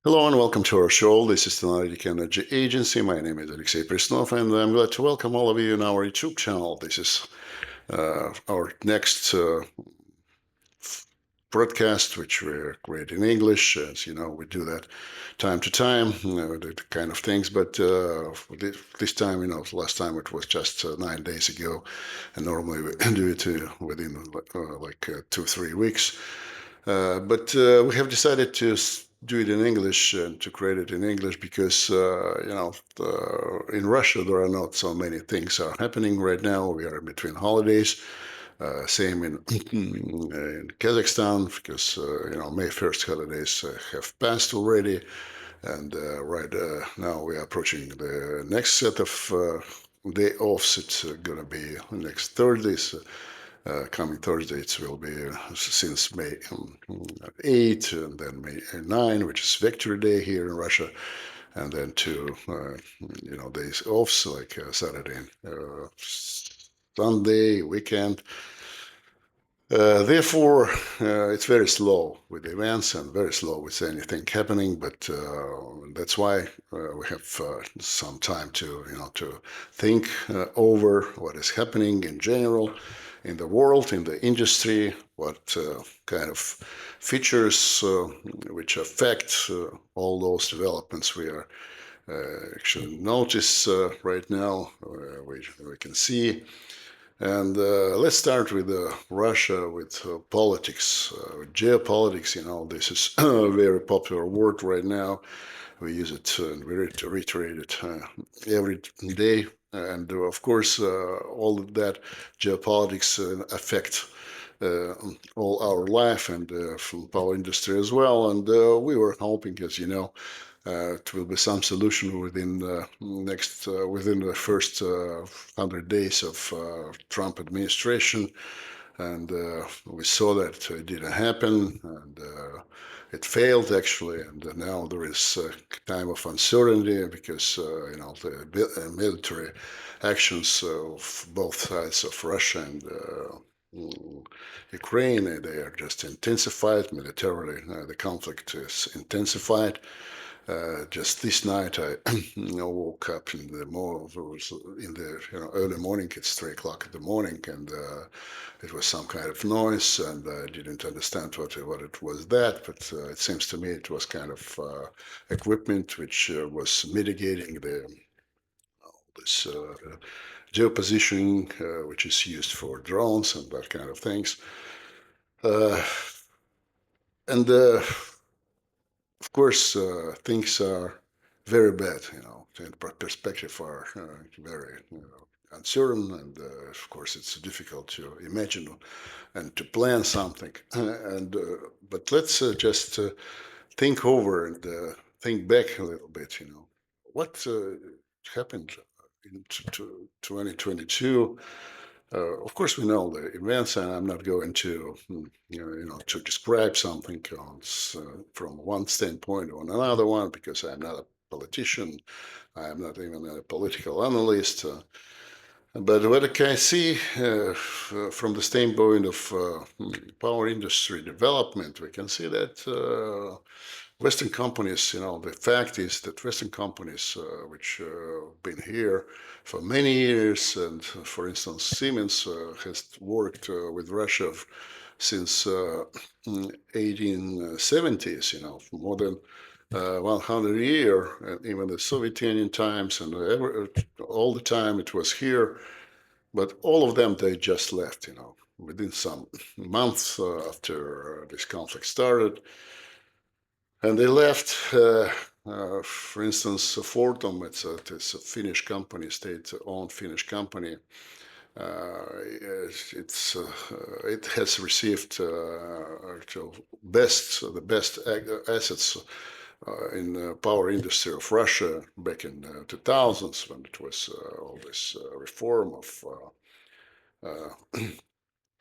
Hello and welcome to our show. This is the Analytic Energy Agency. My name is Alexey Presnov, and I'm glad to welcome all of you in our YouTube channel. This is our next broadcast, which we're creating in English. As you know, we do that time to time, the kind of things. But this time, last time it was just 9 days ago, and normally we do it within 2-3 weeks. But we have decided to do it in English and to create it in English because, in Russia, there are not so many things are happening right now. We are between holidays. Same in Kazakhstan because, May 1st holidays have passed already. And right now we are approaching the next set of day offs. It's going to be next Thursdays. Coming Thursday, it will be since May 8 and then May 9, which is Victory Day here in Russia, and then two, days off, like Saturday and Sunday, weekend. Therefore, it's very slow with events and very slow with anything happening. But that's why we have some time to think over what is happening in general in the world, in the industry, what kind of features which affect all those developments we are actually notice right now. We can see. And let's start with Russia, with politics, geopolitics. This is a very popular word right now. We use it and we reiterate it every day. And of course, all of that geopolitics affect all our life and from power industry as well. And we were hoping, as you know, it will be some solution within the first 100 days of Trump administration, and we saw that it didn't happen, and it failed actually. And now there is a time of uncertainty because the military actions of both sides of Russia and Ukraine, they are just intensified militarily. The conflict is intensified. Just this night, I woke up in the early morning. It's 3 o'clock in the morning, and it was some kind of noise, and I didn't understand what it was but it seems to me it was kind of equipment which was mitigating this geopositioning, which is used for drones and that kind of things. And of course, things are very bad, in perspective are very uncertain, and of course it's difficult to imagine and to plan something. But let's just think over and think back a little bit, what happened in 2022. Of course, we know the events, and I'm not going to, to describe something from one standpoint or another one, because I'm not a politician. I'm not even a political analyst. But what can I see from the standpoint of power industry development? We can see that Western companies, the fact is that Western companies, which have been here for many years, and for instance, Siemens has worked with Russia since 1870s, for more than 100 years, and even the Soviet Union times, and all the time it was here. But all of them, they just left, within some months after this conflict started. And they left, for instance, Fortum, it's a Finnish company, state-owned Finnish company. It has received the best assets in the power industry of Russia back in 2000s, when it was all this reform of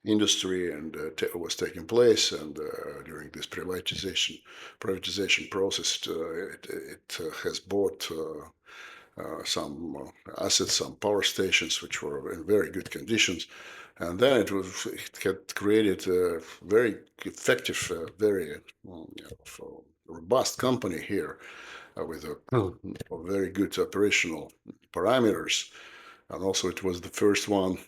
industry and was taking place, and during this privatization process, it has bought some assets, some power stations which were in very good conditions, and then it had created a very effective, very robust company here with a very good operational parameters. And also it was the first one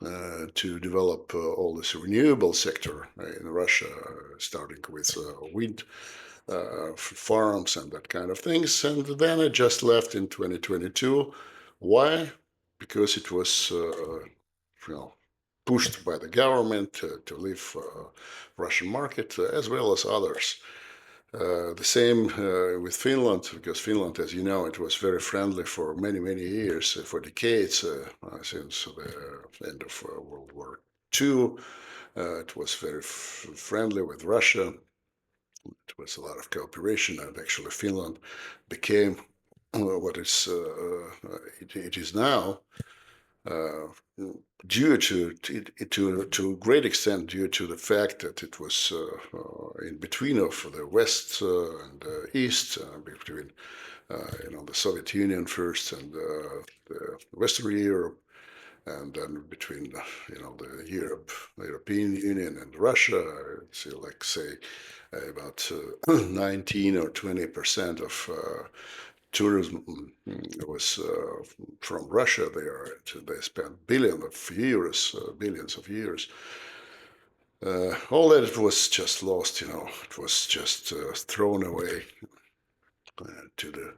to develop all this renewable sector in Russia, starting with wind farms and that kind of things. And then it just left in 2022. Why? Because it was, pushed by the government to leave Russian market as well as others. The same with Finland, because Finland, as you know, it was very friendly for many, many years, for decades, since the end of World War II. It was very friendly with Russia. It was a lot of cooperation, and actually Finland became what it is now, uh, due to a great extent due to the fact that it was in between of the West and East, between the Soviet Union first and the Western Europe, and then between the European Union and Russia. So like say about 19 or 20% of tourism was from Russia there. They spent billions of euros. All that was just lost, it was just thrown away to the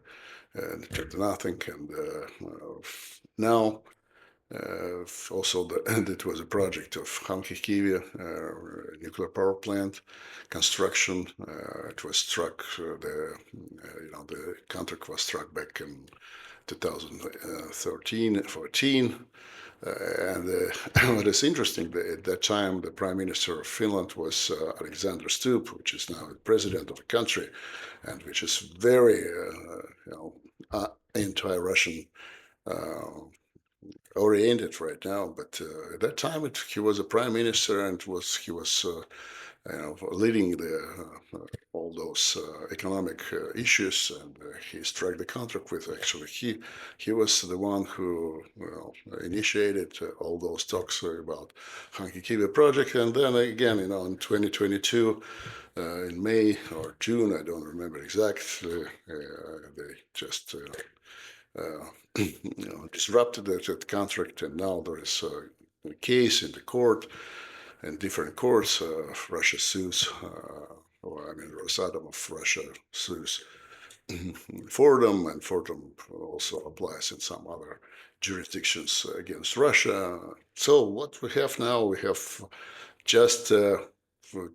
nothing. And now also it was a project of Hanhikivi nuclear power plant construction. It was struck, the contract was struck back in 2013, 14. And what is interesting, at that time, the Prime Minister of Finland was Alexander Stubb, which is now the president of the country, and which is very, anti-Russian oriented right now. But at that time, he was a prime minister, and he was leading all those economic issues, and he struck the contract with. Actually, he was the one who initiated all those talks about Hanhikivi project, and then again, in 2022, in May or June, I don't remember exactly, they just. Disrupted that contract, and now there is a case in the court, in different courts. Russia sues, Rosatom of Russia sues Fordham, and Fordham also applies in some other jurisdictions against Russia. So what we have now, we have just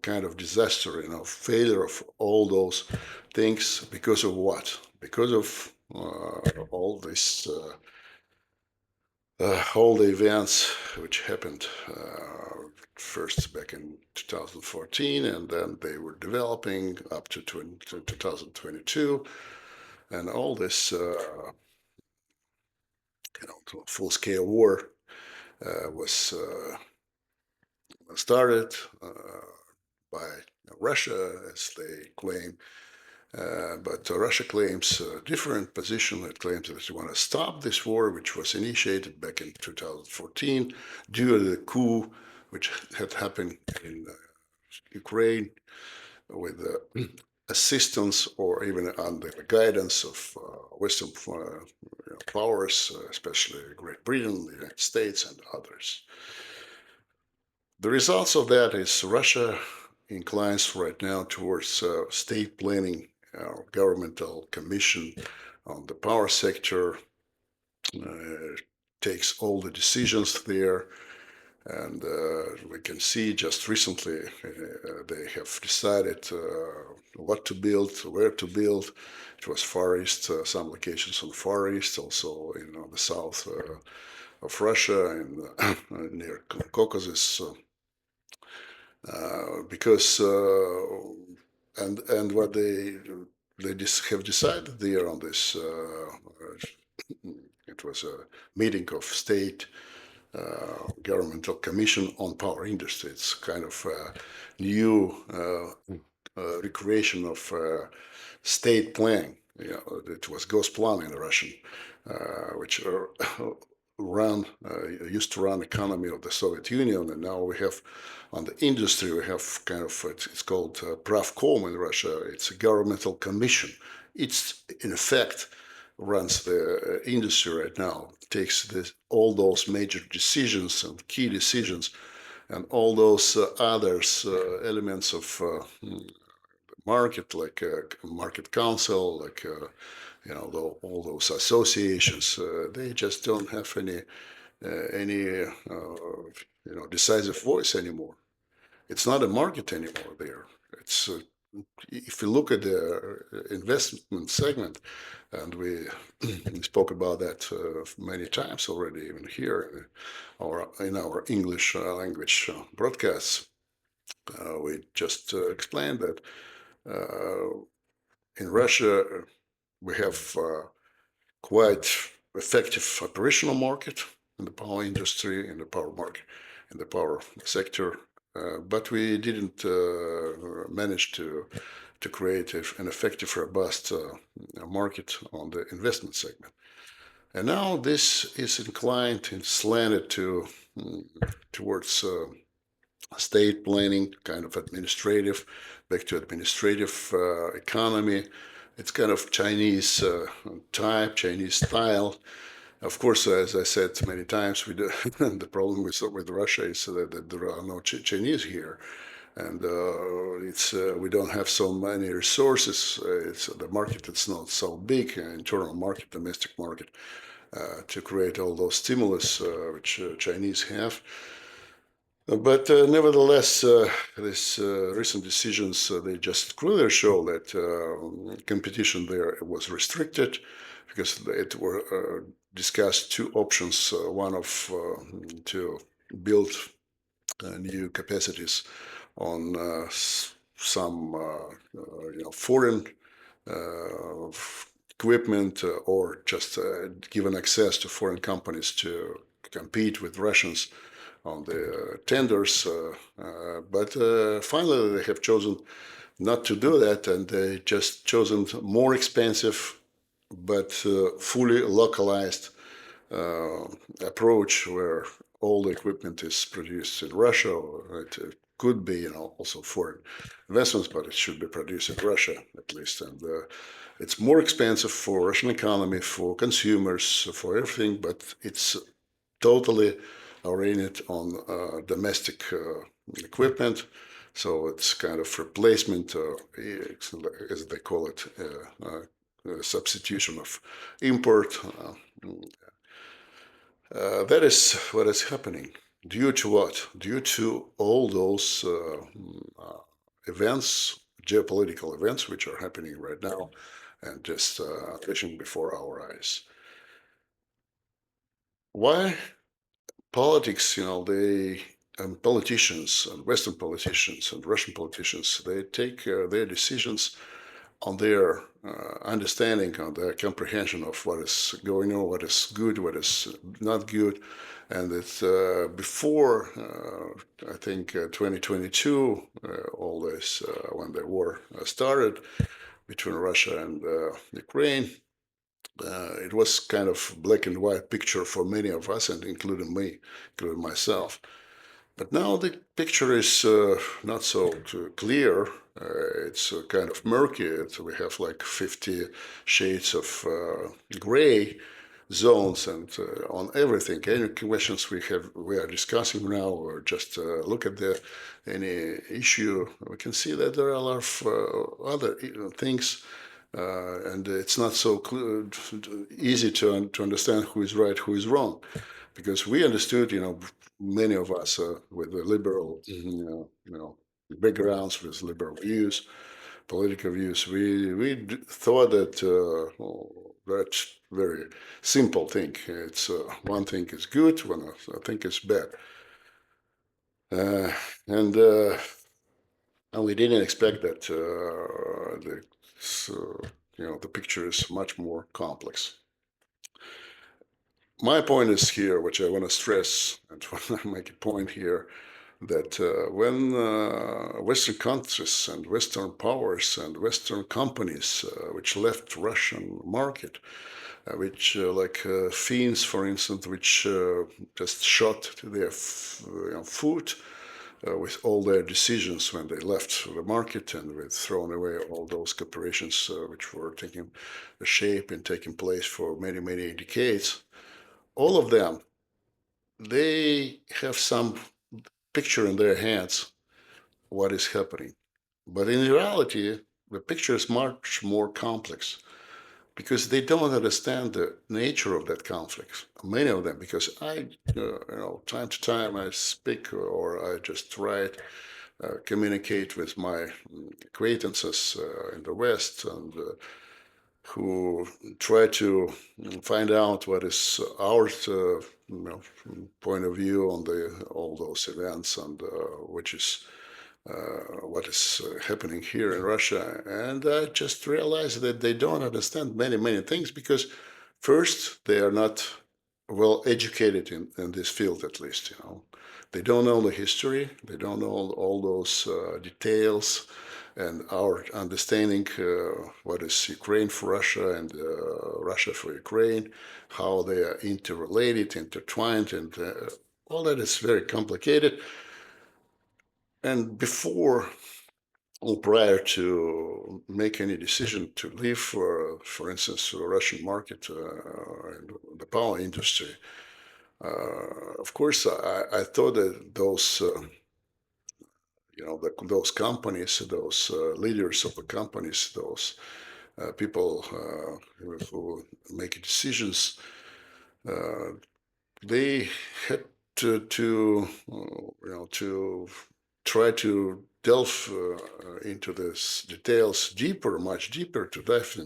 kind of disaster, failure of all those things. Because of what? Because of all this, all the events which happened first back in 2014, and then they were developing up to 2022, and all this, full-scale war was started by Russia, as they claim. But Russia claims a different position. It claims that they want to stop this war, which was initiated back in 2014 due to the coup which had happened in Ukraine, with assistance or even under the guidance of Western powers, especially Great Britain, the United States, and others. The results of that is Russia inclines right now towards state planning, governmental commission on the power sector, takes all the decisions there. And we can see just recently they have decided what to build, where to build. It was Far East, some locations on the Far East, also in the south of Russia and near Caucasus. Because and what they just have decided there on this, it was a meeting of state governmental commission on power industry. It's kind of a new recreation of state planning. It was Gosplan in Russian, which used to run economy of the Soviet Union, and now we have on the industry we have kind of it's called Pravkom in Russia. It's a governmental commission. It's in effect runs the industry right now, takes all those major decisions and key decisions, and all those others elements of market, like market council, like all those associations. They just don't have any decisive voice anymore. It's not a market anymore there. It's if you look at the investment segment, and we spoke about that many times already, even here in our English language broadcasts, we just explained that in Russia we have quite effective operational market in the power industry, in the power market, in the power sector, but we didn't manage to create an effective, robust market on the investment segment. And now this is inclined and slanted towards state planning, kind of administrative, back to administrative economy. It's kind of Chinese type, Chinese style. Of course, as I said many times, the problem with Russia is that there are no Chinese here, and we don't have so many resources. It's the market that's not so big, internal market, domestic market, to create all those stimulus which Chinese have. But nevertheless, these recent decisions, they just clearly show that competition there was restricted, because it were discussed two options. One of to build new capacities on some foreign equipment, or just given access to foreign companies to compete with Russians on the tenders, but finally they have chosen not to do that, and they just chosen more expensive but fully localized approach, where all the equipment is produced in Russia. Or it could be, also foreign investments, but it should be produced in Russia at least. And it's more expensive for Russian economy, for consumers, for everything, but it's totally oriented on domestic equipment. So it's kind of replacement, as they call it, substitution of import. That is what is happening. Due to what? Due to all those events, geopolitical events, which are happening right now and just flashing before our eyes. Why? Politics, politicians and Western politicians and Russian politicians, they take their decisions on their understanding, on their comprehension of what is going on, what is good, what is not good. And it's before, I think, 2022, all this, when the war started between Russia and Ukraine, it was kind of black and white picture for many of us, and including me, including myself. But now the picture is not so clear. It's kind of murky. We have like 50 shades of gray zones, and on everything. Any questions we are discussing now, or just look at any issue, we can see that there are a lot of other things. And it's not so easy to understand who is right, who is wrong, because we understood, many of us with the liberal, backgrounds, with liberal views, political views, we thought that that's very simple thing. It's one thing is good, one thing is bad, and we didn't expect that the picture is much more complex. My point is here, which I want to stress and want to make a point here, that when Western countries and Western powers and Western companies which left Russian market, which like Finns, for instance, which just shot their food with all their decisions when they left the market and with thrown away all those corporations which were taking shape and taking place for many, many decades. All of them, they have some picture in their hands what is happening. But in reality, the picture is much more complex because they don't understand the nature of that conflict. Many of them, because time to time I speak or I just write, communicate with my acquaintances in the West and who try to find out what is our point of view on all those events and which is what is happening here in Russia. And I just realized that they don't understand many, many things because first, they are not well educated in this field, at least, They don't know the history. They don't know all those details and our understanding what is Ukraine for Russia and Russia for Ukraine, how they are interrelated, intertwined, and all that is very complicated. And before or prior to make any decision to leave, for instance, the Russian market and the power industry, of course, I thought that those, those companies, those leaders of the companies, those people who make decisions, uh, they had to try to delve into this details deeper, much deeper, to dive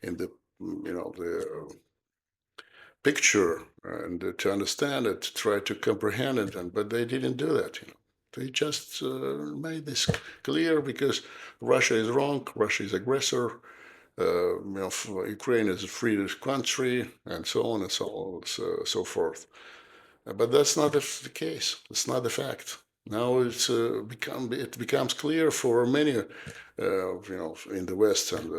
in the the picture and to understand it, to try to comprehend it, but they didn't do that. They just made this clear because Russia is wrong, Russia is aggressor, Ukraine is a free country, and so on and so forth. But that's not the case. It's not the fact. Now it becomes clear for many, in the West and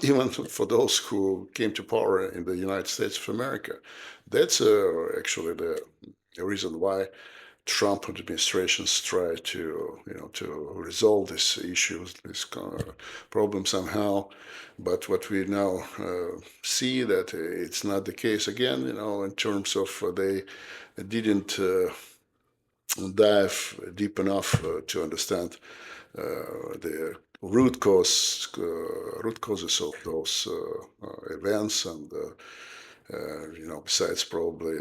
even for those who came to power in the United States of America. That's actually the reason why Trump administrations try to resolve this issue, this problem somehow. But what we now see that it's not the case again, in terms of they didn't dive deep enough to understand the root causes of those events, and besides probably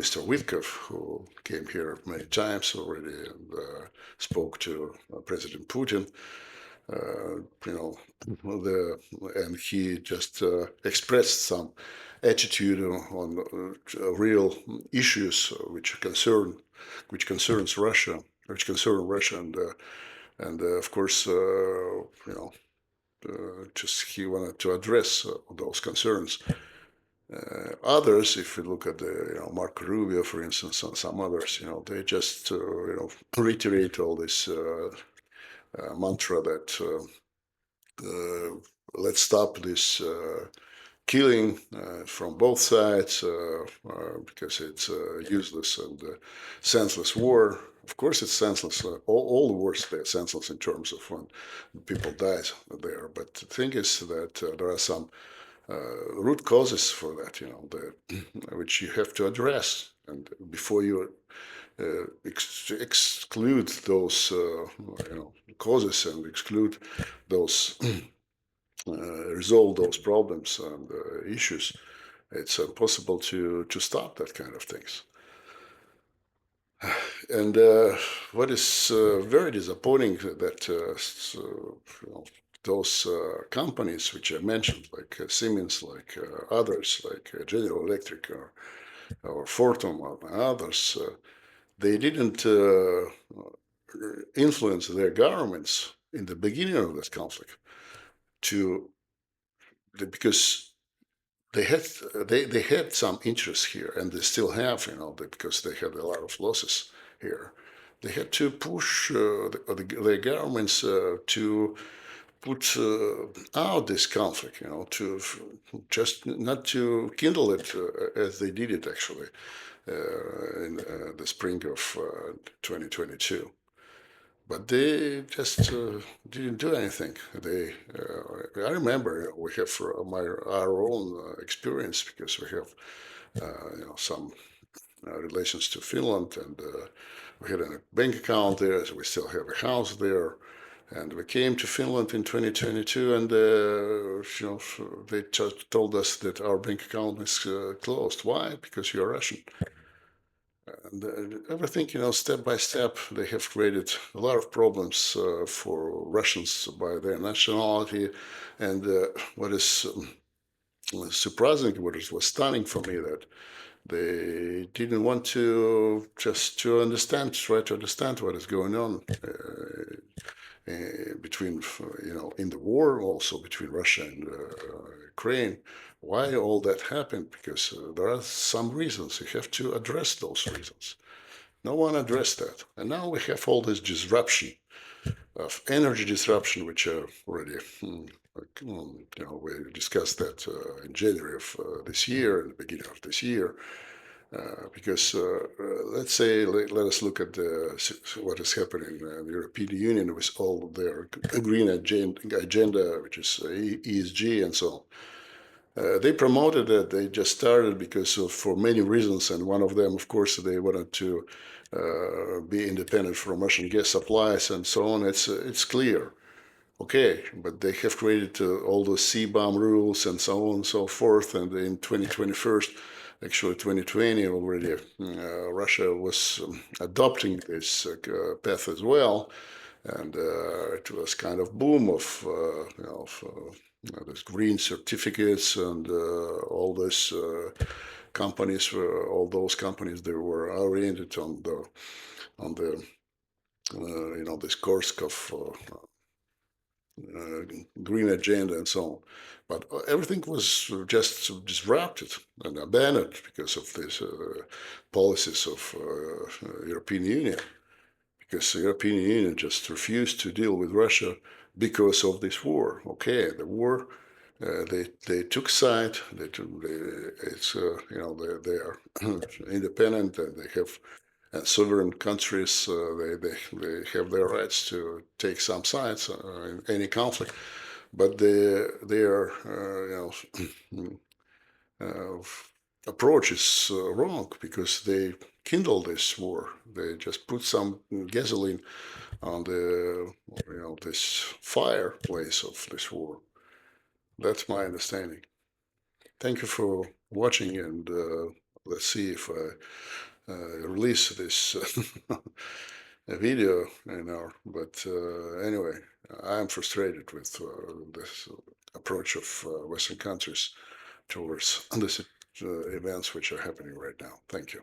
Mr. Witkoff, who came here many times already and spoke to President Putin. You know, and he just expressed some attitude on real issues which concern Russia, and of course, just he wanted to address those concerns. Others, if you look at the Marco Rubio, for instance, and some others, they just reiterate all this mantra that let's stop this killing from both sides because it's useless and senseless war. Of course, it's senseless. All the wars are senseless in terms of when people die there. But the thing is that there are some root causes for that, which you have to address. And before you exclude those, causes and exclude those, resolve those problems and issues, it's impossible to stop that kind of things. And what is very disappointing that those companies which I mentioned, like Siemens, like others, like General Electric or Fortum or others, they didn't influence their governments in the beginning of this conflict because they had some interest here, and they still have, because they had a lot of losses here. they had to push their governments to put out this conflict, to just not to kindle it as they did it actually in the spring of 2022. But they just didn't do anything. I remember we have our own experience because we have, some relations to Finland, and we had a bank account there, so we still have a house there. And we came to Finland in 2022, and they just told us that our bank account is closed. Why? Because you're Russian. And everything, step by step, they have created a lot of problems for Russians by their nationality. And what is surprising, what was stunning for me, that they didn't want to just try to understand what is going on between, in the war, also between Russia and Ukraine. Why all that happened? Because there are some reasons. You have to address those reasons. No one addressed that. And now we have all this disruption of energy disruption, which already, we discussed that in January of this year, in the beginning of this year. Because let's say, let us look at what is happening in the European Union with all their green agenda, which is ESG and so on. They promoted it. They just started because for many reasons, and one of them, of course, they wanted to be independent from Russian gas supplies and so on. It's clear. Okay, but they have created all the CBAM rules and so on and so forth. And in 2021, actually 2020 already, Russia was adopting this path as well. And it was kind of boom of, those green certificates and all those companies, they were oriented on the this Kursk of green agenda and so on. But everything was just disrupted and abandoned because of these policies of European Union. Because the European Union just refused to deal with Russia because of this war. Okay, the war. They took side. They are independent, and they have sovereign countries. They have their rights to take some sides in any conflict, but their approach is wrong because they kindle this war. They just put some gasoline on the this fireplace of this war. That's my understanding. Thank you for watching, and let's see if I release this video. But anyway, I am frustrated with this approach of Western countries towards these events which are happening right now. Thank you.